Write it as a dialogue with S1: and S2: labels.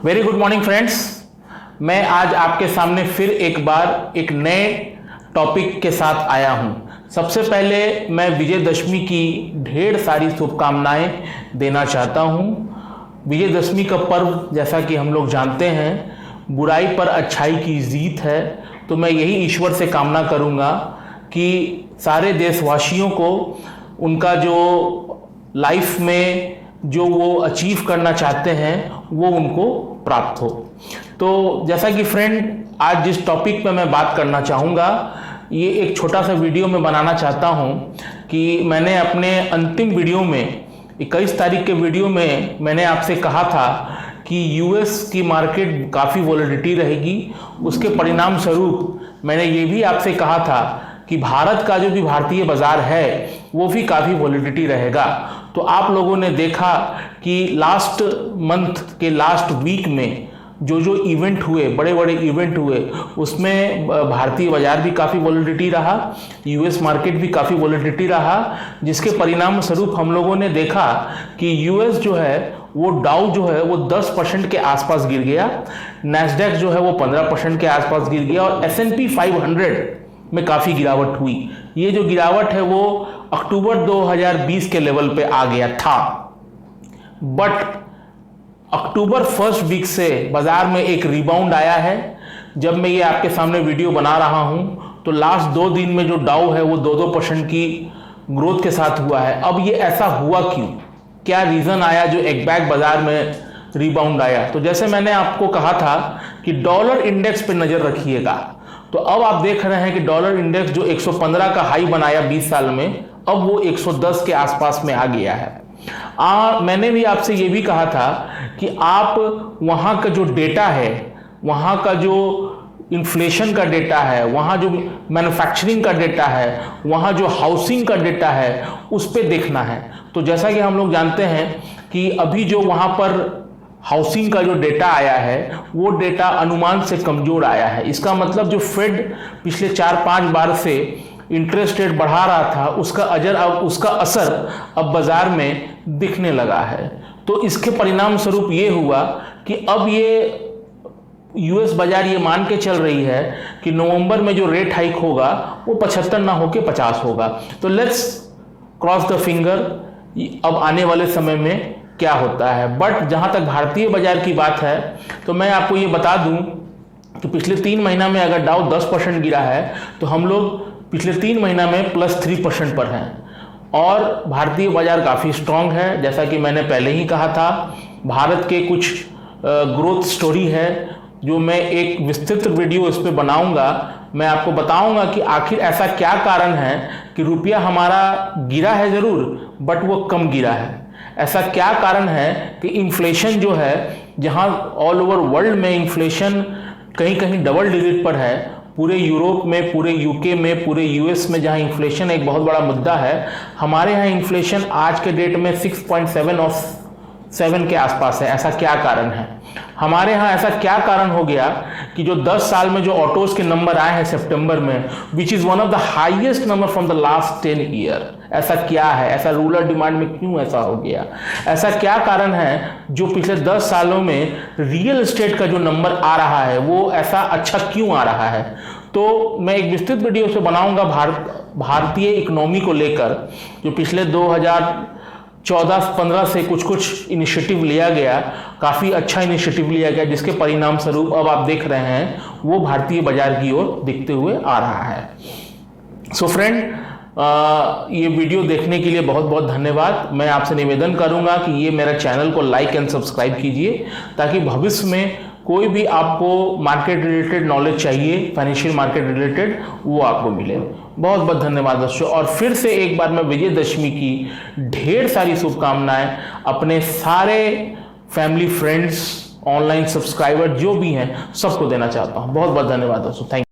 S1: Very good morning friends. मैं आज आपके सामने फिर एक बार एक नए टॉपिक के साथ आया हूं। सबसे पहले मैं विजयदशमी की ढेर सारी शुभकामनाएं देना चाहता हूं। विजयदशमी का पर्व जैसा कि हम लोग जानते हैं बुराई पर अच्छाई की जीत है, तो मैं यही ईश्वर से कामना करूंगा कि सारे देशवासियों को उनका जो लाइफ में जो वो अचीव करना चाहते हैं वो उनको प्राप्त हो। तो जैसा कि फ्रेंड आज जिस टॉपिक पे मैं बात करना चाहूँगा, ये एक छोटा सा वीडियो में बनाना चाहता हूँ कि मैंने अपने अंतिम वीडियो में 21 तारीख के वीडियो में मैंने आपसे कहा था कि यूएस की मार्केट काफ़ी वॉलेटिलिटी रहेगी। उसके परिणाम स्वरूप मैंने ये भी आपसे कहा था कि भारत का जो भी भारतीय बाजार है वो भी काफ़ी वॉलेटिलिटी रहेगा। तो आप लोगों ने देखा कि लास्ट मंथ के लास्ट वीक में जो इवेंट हुए, बड़े बड़े इवेंट हुए, उसमें भारतीय बाजार भी काफ़ी वॉलेटिलिटी रहा, यूएस मार्केट भी काफ़ी वॉलेटिलिटी रहा, जिसके परिणाम स्वरूप हम लोगों ने देखा कि यूएस जो है वो डाउ जो है वो 10% के आसपास गिर गया, नैस्डैक जो है वो 15% के आसपास गिर गया और S&P 500 में काफ़ी गिरावट हुई। ये जो गिरावट है वो अक्टूबर 2020 के लेवल पे आ गया था, बट अक्टूबर फर्स्ट वीक से बाजार में एक रिबाउंड आया है। जब मैं ये आपके सामने वीडियो बना रहा हूँ तो लास्ट 2 दिन में जो डाउ है वो 2% की ग्रोथ के साथ हुआ है। अब ये ऐसा हुआ क्यों, क्या रीज़न आया जो एक बैग बाजार में रिबाउंड आया? तो जैसे मैंने आपको कहा था कि डॉलर इंडेक्स पे नज़र रखिएगा, तो अब आप देख रहे हैं कि डॉलर इंडेक्स जो 115 का हाई बनाया 20 साल में, अब वो 110 के आसपास में आ गया है। मैंने भी आपसे ये भी कहा था कि आप वहाँ का जो डेटा है, वहाँ का जो इन्फ्लेशन का डेटा है, वहाँ जो मैन्युफैक्चरिंग का डेटा है, वहाँ जो हाउसिंग का डेटा है, उस पर देखना है। तो जैसा कि हम लोग जानते हैं कि अभी जो वहाँ पर हाउसिंग का जो डेटा आया है वो डेटा अनुमान से कमज़ोर आया है। इसका मतलब जो फेड पिछले 4-5 बार से इंटरेस्ट रेट बढ़ा रहा था उसका असर अब बाज़ार में दिखने लगा है। तो इसके परिणाम स्वरूप ये हुआ कि अब ये यूएस बाजार ये मान के चल रही है कि नवंबर में जो रेट हाइक होगा वो 75 ना होके 50 होगा। तो लेट्स क्रॉस द फिंगर, अब आने वाले समय में क्या होता है। बट जहाँ तक भारतीय बाजार की बात है तो मैं आपको ये बता दूं कि पिछले 3 महीना में अगर डाउ 10% गिरा है तो हम लोग पिछले 3 महीना में +3% पर हैं और भारतीय बाजार काफ़ी स्ट्रांग है। जैसा कि मैंने पहले ही कहा था, भारत के कुछ ग्रोथ स्टोरी है जो मैं एक विस्तृत वीडियो इस पर बनाऊंगा। मैं आपको बताऊंगा कि आखिर ऐसा क्या कारण है कि रुपया हमारा गिरा है ज़रूर बट वो कम गिरा है। ऐसा क्या कारण है कि इन्फ्लेशन जो है, जहां ऑल ओवर वर्ल्ड में इन्फ्लेशन कहीं कहीं डबल डिजिट पर है, पूरे यूरोप में, पूरे यूके में, पूरे यूएस में जहां इन्फ्लेशन एक बहुत बड़ा मुद्दा है, हमारे यहाँ इन्फ्लेशन आज के डेट में 6.7 और 7 के आसपास है। ऐसा क्या कारण है? हमारे यहाँ ऐसा क्या कारण हो गया कि जो 10 साल में जो ऑटोज के नंबर आए हैं सितंबर में, which is one of the highest number from the last 10 year, ऐसा क्या है? ऐसा रूरल डिमांड में क्यों ऐसा हो गया? ऐसा क्या कारण है जो पिछले 10 सालों में रियल एस्टेट का जो नंबर आ रहा है वो ऐसा अच्छा क्यों आ रहा है? तो मैं एक विस्तृत वीडियो से बनाऊंगा भारतीय इकोनॉमी को लेकर, जो पिछले 2014-15 से कुछ इनिशिएटिव लिया गया, काफ़ी अच्छा इनिशिएटिव लिया गया, जिसके परिणाम स्वरूप अब आप देख रहे हैं वो भारतीय बाजार की ओर दिखते हुए आ रहा है। सो फ्रेंड, ये वीडियो देखने के लिए बहुत बहुत धन्यवाद। मैं आपसे निवेदन करूंगा कि ये मेरा चैनल को लाइक एंड सब्सक्राइब कीजिए ताकि भविष्य में कोई भी आपको मार्केट रिलेटेड नॉलेज चाहिए, फाइनेंशियल मार्केट रिलेटेड, वो आपको मिले। बहुत बहुत धन्यवाद दोस्तों। और फिर से एक बार मैं विजयदशमी की ढेर सारी शुभकामनाएं अपने सारे फैमिली, फ्रेंड्स, ऑनलाइन सब्सक्राइबर जो भी हैं सबको देना चाहता हूँ। बहुत बहुत धन्यवाद दोस्तों। Thank you.